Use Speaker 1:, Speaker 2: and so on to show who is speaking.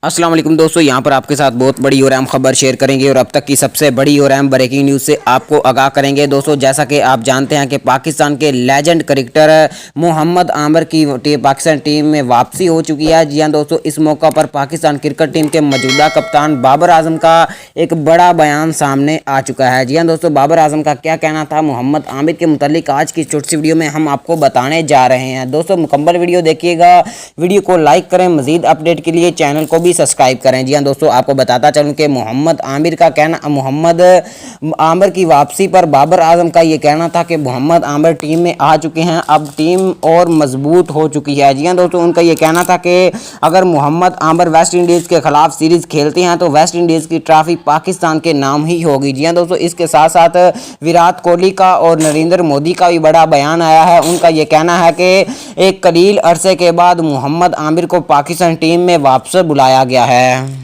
Speaker 1: अस्सलाम वालेकुम दोस्तों, यहाँ पर आपके साथ बहुत बड़ी और अहम खबर शेयर करेंगे और अब तक की सबसे बड़ी और अहम ब्रेकिंग न्यूज़ से आपको आगाह करेंगे। दोस्तों, जैसा कि आप जानते हैं कि पाकिस्तान के लेजेंड क्रिकेटर मोहम्मद आमिर की पाकिस्तान टीम में वापसी हो चुकी है। जी हाँ दोस्तों, इस मौका पर पाकिस्तान क्रिकेट टीम के मौजूदा कप्तान बाबर आजम का एक बड़ा बयान सामने आ चुका है। जी हाँ दोस्तों, बाबर आजम का क्या कहना था मोहम्मद आमिर के मुतालिक आज की छोटी सी वीडियो में हम आपको बताने जा रहे हैं। दोस्तों, मुकम्मल वीडियो देखिएगा, वीडियो को लाइक करें, मजीद अपडेट के लिए चैनल को सब्सक्राइब करें। जी हाँ दोस्तों, आपको बताता चलूं कि मोहम्मद आमिर की वापसी पर बाबर आजम का ये कहना था कि मोहम्मद आमिर टीम में आ चुके हैं, अब टीम और मजबूत हो चुकी है। जी हाँ दोस्तों, उनका ये कहना था कि अगर मोहम्मद आमिर वेस्ट इंडीज़ के खिलाफ सीरीज खेलते हैं तो वेस्ट इंडीज़ की ट्रॉफी पाकिस्तान के नाम ही होगी। जी हाँ दोस्तों, इसके साथ साथ विराट कोहली का और नरेंद्र मोदी का भी बड़ा बयान आया है। उनका ये कहना है कि एक कलील अरसे के बाद मोहम्मद आमिर को पाकिस्तान टीम में वापस बुलाया गया है।